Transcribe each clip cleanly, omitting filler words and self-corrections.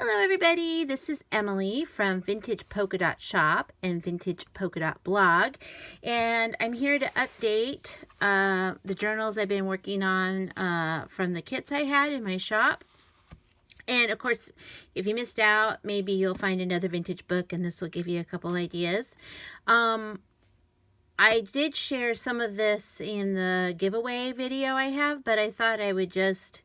Hello everybody, this is Emily from Vintage Polka Dot Shop and Vintage Polka Dot Blog, and I'm here to update the journals I've been working on from the kits I had in my shop. And of course, if you missed out, maybe you'll find another vintage book and this will give you a couple ideas. I did share some of this in the giveaway video I have, but I thought I would just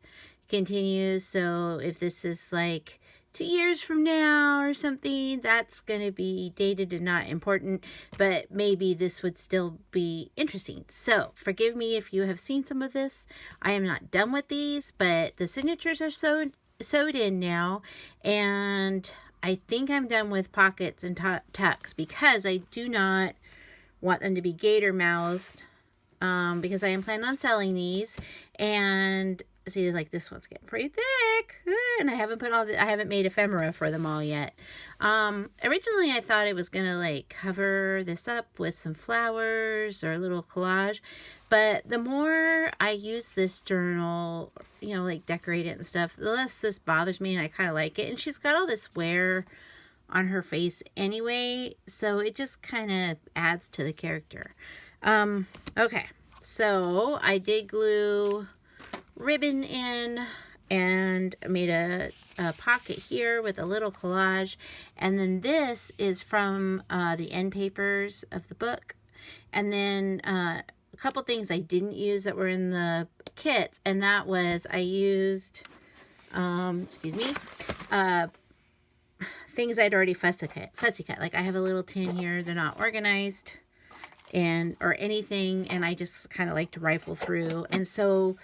continue. So if this is like 2 years from now or something, that's going to be dated and not important, but maybe this would still be interesting. So forgive me if you have seen some of this. I am not done with these, but the signatures are sewed in now, and I think I'm done with pockets and tucks because I do not want them to be gator mouthed because I am planning on selling these. And see, like this one's getting pretty thick, and I haven't made ephemera for them all yet. Originally I thought it was gonna like cover this up with some flowers or a little collage, but the more I use this journal, like decorate it and stuff, the less this bothers me, and I kind of like it. And she's got all this wear on her face anyway, so it just kind of adds to the character. Okay, so I did glue ribbon in and made a pocket here with a little collage, and then this is from the end papers of the book, and then a couple things I didn't use that were in the kits, and that was I used things I'd already fussy cut. Like I have a little tin here, they're not organized or anything, and I just kind of like to rifle through. And so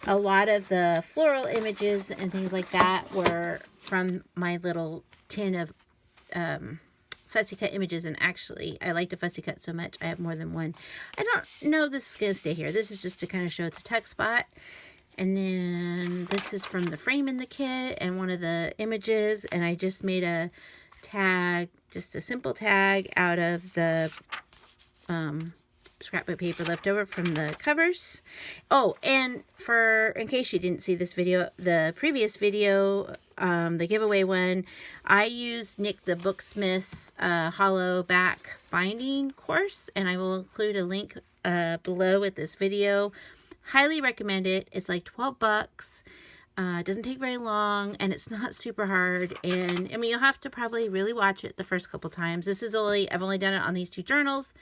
a lot of the floral images and things like that were from my little tin of fussy cut images. And actually, I like to fussy cut so much, I have more than one. I don't know if this is going to stay here. This is just to kind of show it's a tuck spot. And then this is from the frame in the kit and one of the images. And I just made a tag, just a simple tag out of the scrapbook paper left over from the covers. Oh, and in case you didn't see this video, the previous video, the giveaway one, I used Nick the Booksmith's hollow back binding course, and I will include a link below with this video. Highly recommend it. It's like 12 bucks. It doesn't take very long, and it's not super hard. And I mean, you'll have to probably really watch it the first couple times. I've only done it on these 2 journals,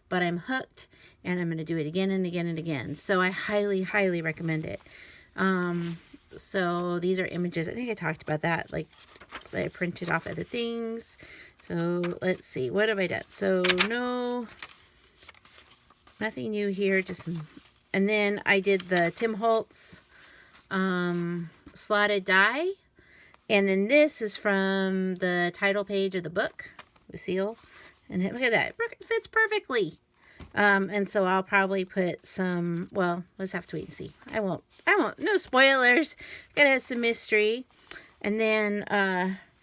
but I'm hooked, and I'm going to do it again and again and again. So I highly, highly recommend it. So these are images. I think I talked about that. Like I printed off other things. So let's see. What have I done? So nothing new here. And then I did the Tim Holtz slotted die. And then this is from the title page of the book, Lucille. And look at that. It fits perfectly. And so I'll probably put some, well, let's have to wait and see. I won't, no spoilers. Gotta have some mystery. And then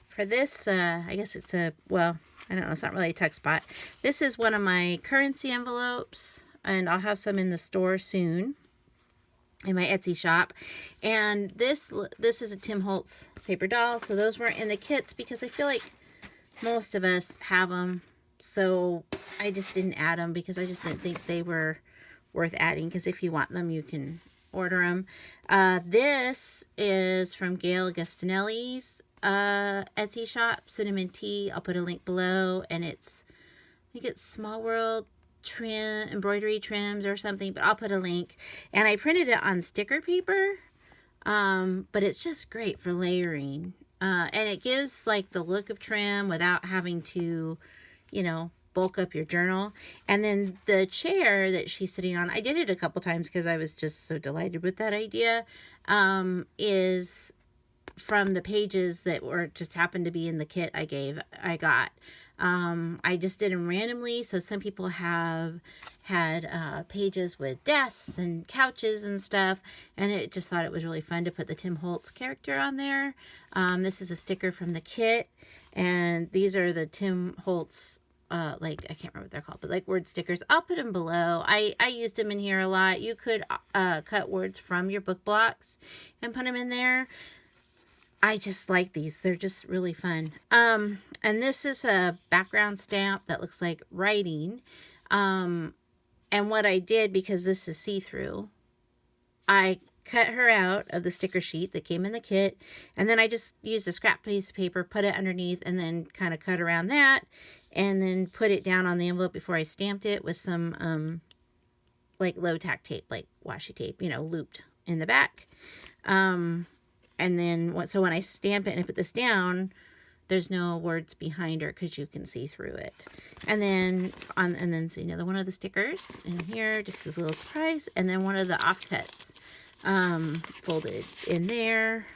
for this, I guess it's I don't know, it's not really a tuck spot. This is one of my currency envelopes, and I'll have some in the store soon in my Etsy shop. And this is a Tim Holtz paper doll. So those weren't in the kits because I feel like most of us have them. So I just didn't add them because I just didn't think they were worth adding, because if you want them, you can order them. This is from Gail Agostinelli's Etsy shop, Cinnamon Tea. I'll put a link below, and I think it's Small World embroidery trims or something, but I'll put a link. And I printed it on sticker paper, but it's just great for layering, and it gives like the look of trim without having to bulk up your journal. And then the chair that she's sitting on, I did it a couple times because I was just so delighted with that idea, is from the pages that just happened to be in the kit I got. I just did them randomly. So some people have had pages with desks and couches and stuff, and it just thought it was really fun to put the Tim Holtz character on there. This is a sticker from the kit, and these are the Tim Holtz I can't remember what they're called, but like word stickers. I'll put them below. I used them in here a lot. You could cut words from your book blocks and put them in there. I just like these. They're just really fun. And this is a background stamp that looks like writing. And what I did, because this is see-through, I cut her out of the sticker sheet that came in the kit, and then I just used a scrap piece of paper, put it underneath, and then kind of cut around that, and then put it down on the envelope before I stamped it with some like low tack tape, like washi tape, looped in the back. And then so when I stamp it and I put this down, there's no words behind her because you can see through it. And then so one of the stickers in here, just as a little surprise, and then one of the offcuts folded in there.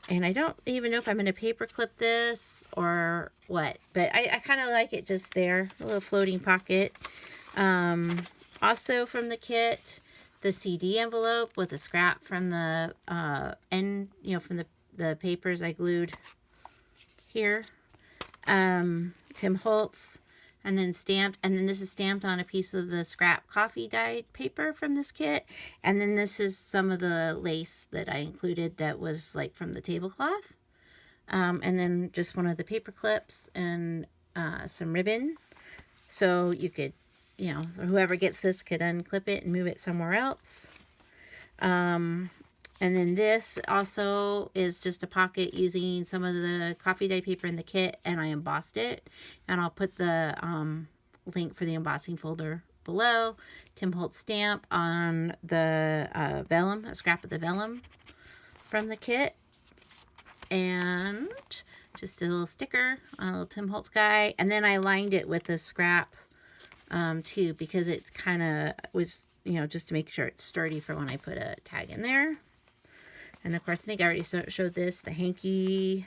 And I don't even know if I'm going to paper clip this or what, but I kind of like it just there, a little floating pocket. Also from the kit, the CD envelope with a scrap from the end, from the papers I glued here. Tim Holtz, and then stamped, and then this is stamped on a piece of the scrap coffee dyed paper from this kit, and then this is some of the lace that I included that was like from the tablecloth, and then just one of the paper clips and some ribbon, so you could, whoever gets this could unclip it and move it somewhere else. And then this also is just a pocket using some of the coffee dye paper in the kit, and I embossed it. And I'll put the link for the embossing folder below. Tim Holtz stamp on the vellum, a scrap of the vellum from the kit. And just a little sticker on a little Tim Holtz guy. And then I lined it with a scrap too, because it kind of was, just to make sure it's sturdy for when I put a tag in there. And of course, I think I already showed this, the hanky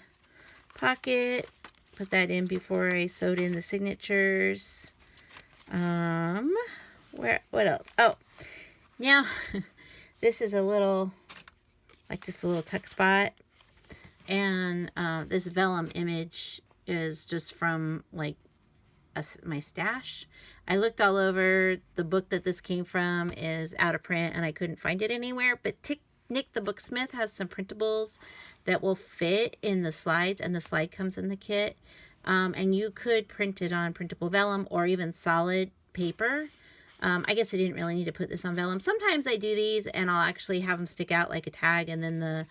pocket. Put that in before I sewed in the signatures. What else? Oh, now this is a little, like just a little tuck spot. And this vellum image is just from like my stash. I looked all over. The book that this came from is out of print and I couldn't find it anywhere, but Nick the Booksmith has some printables that will fit in the slides, and the slide comes in the kit. And you could print it on printable vellum or even solid paper. I guess I didn't really need to put this on vellum. Sometimes I do these and I'll actually have them stick out like a tag and then the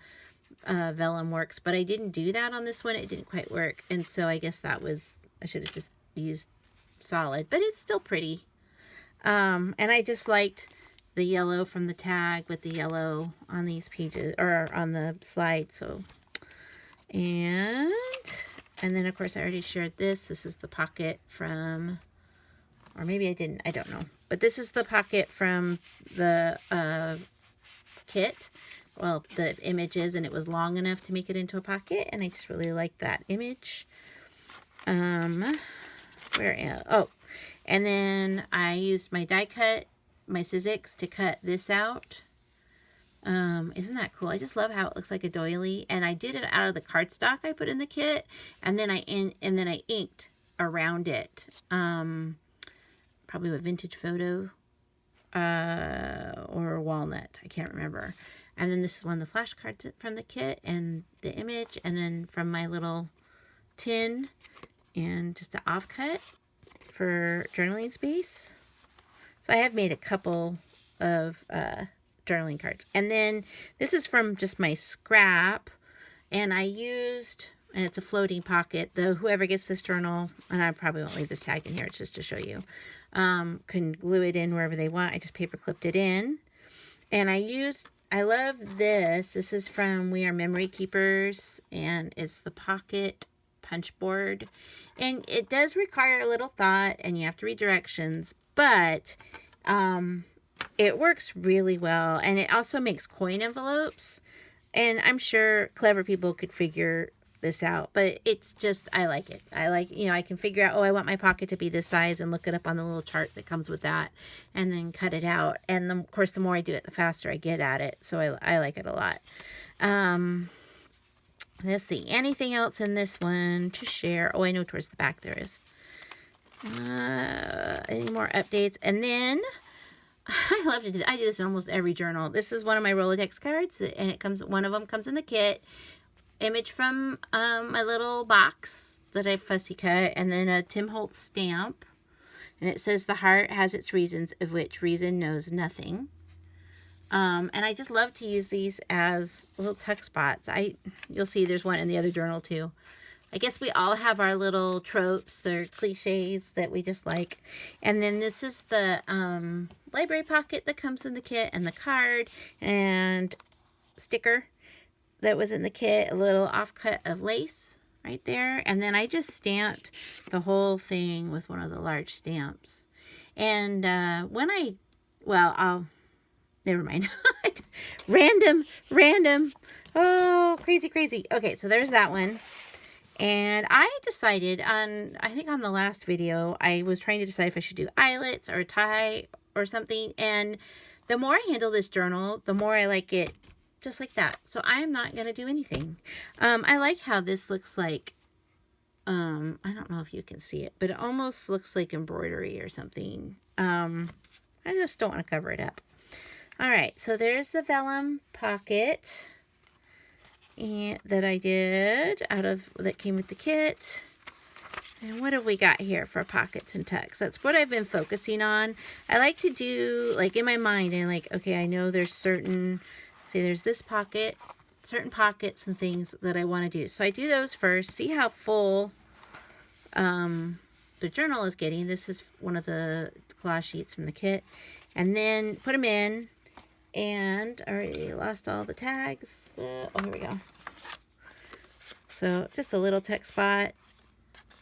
vellum works. But I didn't do that on this one. It didn't quite work. And so I guess I should have just used solid. But it's still pretty. And I just liked the yellow from the tag with the yellow on these pages, or on the slide. So, and then of course I already shared this. This is the pocket from, or maybe I didn't, I don't know. But this is the pocket from the kit. Well, the images, and it was long enough to make it into a pocket, and I just really like that image. Oh, and then I used my die cut, my Sizzix, to cut this out. Isn't that cool? I just love how it looks like a doily, and I did it out of the cardstock I put in the kit, and then I inked around it. Probably a vintage photo or walnut, I can't remember. And then this is one of the flashcards from the kit, and the image, and then from my little tin, and just an offcut for journaling space. So I have made a couple of journaling cards. And then this is from just my scrap, and I used, and it's a floating pocket. Whoever gets this journal, and I probably won't leave this tag in here, it's just to show you, can glue it in wherever they want. I just paper clipped it in. And I love this. This is from We Are Memory Keepers, and it's the pocket punch board. And it does require a little thought, and you have to read directions, but it works really well. And it also makes coin envelopes, and I'm sure clever people could figure this out, but it's just, I like it. I like, I can figure out, oh, I want my pocket to be this size, and look it up on the little chart that comes with that, and then cut it out. And of course, the more I do it, the faster I get at it. So I like it a lot. Let's see, anything else in this one to share? Oh, I know towards the back there is. Any more updates? And then I love to do that. I do this in almost every journal. This is one of my Rolodex cards, and one of them comes in the kit image from my little box that I fussy cut, and then a Tim Holtz stamp. And it says, the heart has its reasons, of which reason knows nothing. And I just love to use these as little tuck spots. You'll see there's one in the other journal too. I guess we all have our little tropes or cliches that we just like. And then this is the library pocket that comes in the kit, and the card and sticker that was in the kit, a little offcut of lace right there. And then I just stamped the whole thing with one of the large stamps. And never mind. Random. Oh, crazy. Okay, so there's that one. And I decided I think on the last video, I was trying to decide if I should do eyelets or a tie or something. And the more I handle this journal, the more I like it just like that. So I'm not going to do anything. I like how this looks like, I don't know if you can see it, but it almost looks like embroidery or something. I just don't want to cover it up. All right, so there's the vellum pocket that I did that came with the kit. And what have we got here for pockets and tucks? That's what I've been focusing on. I like to do, like, in my mind, and like, okay, I know there's there's this pocket, certain pockets and things that I want to do. So I do those first, see how full the journal is getting. This is one of the collage sheets from the kit. And then put them in. And I already lost all the tags. Here we go. So just a little tuck spot.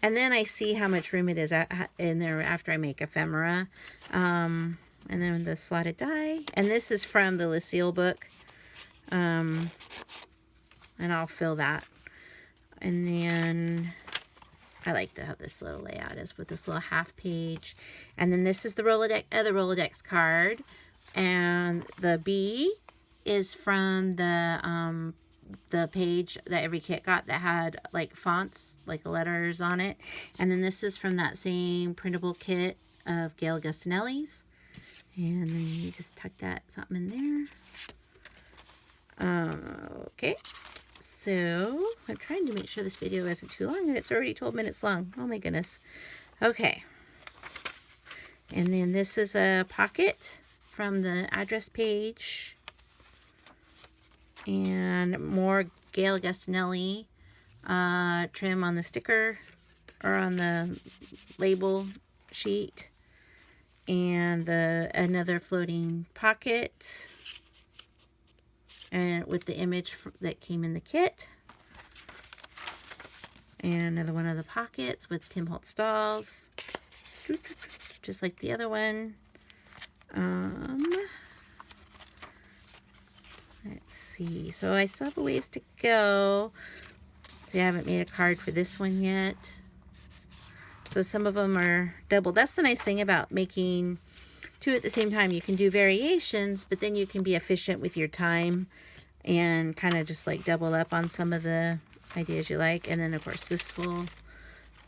And then I see how much room it is in there after I make ephemera. And then the slotted die. And this is from the Lucille book. And I'll fill that. And then I like how this little layout is with this little half page. And then this is the Rolodex card. And the B is from the page that every kit got that had like fonts, like letters on it. And then this is from that same printable kit of Gail Gustinelli's. And then you just tuck something in there. Okay. So I'm trying to make sure this video isn't too long, and it's already 12 minutes long. Oh my goodness. Okay. And then this is a pocket from the address page, and more Gail Gustinelli trim on the sticker or on the label sheet, and another floating pocket, and with the image that came in the kit, and another one of the pockets with Tim Holtz dolls, just like the other one. Let's see. So I still have a ways to go. See, I haven't made a card for this one yet. So some of them are double. That's the nice thing about making two at the same time. You can do variations, but then you can be efficient with your time and kind of just like double up on some of the ideas you like. And then of course this will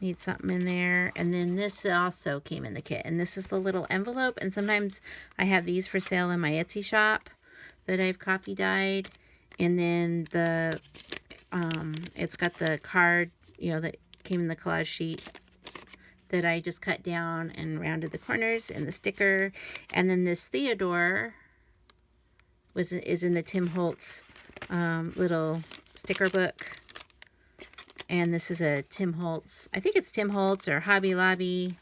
need something in there. And then this also came in the kit, and this is the little envelope. And sometimes I have these for sale in my Etsy shop that I've copy dyed. And then it's got the card, that came in the collage sheet that I just cut down and rounded the corners, and the sticker. And then this Theodore is in the Tim Holtz little sticker book. And this is a Tim Holtz, I think it's Tim Holtz or Hobby Lobby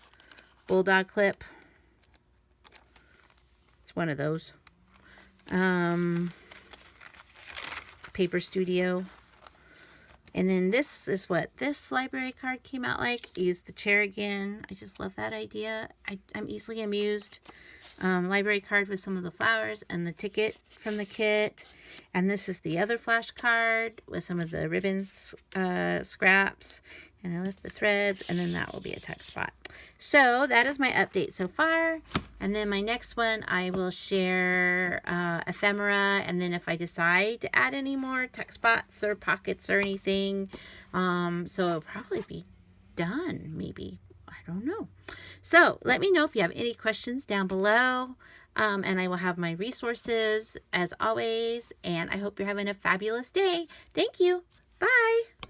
Bulldog clip. It's one of those. Paper Studio. And then this is what this library card came out like. Use the chair again. I just love that idea. I'm easily amused. Library card with some of the flowers and the ticket from the kit. And this is the other flash card with some of the ribbons, scraps. And I left the threads, and then that will be a tuck spot. So that is my update so far. And then my next one, I will share ephemera. And then if I decide to add any more tuck spots or pockets or anything, so it'll probably be done, maybe. I don't know. So let me know if you have any questions down below. And I will have my resources as always. And I hope you're having a fabulous day. Thank you. Bye.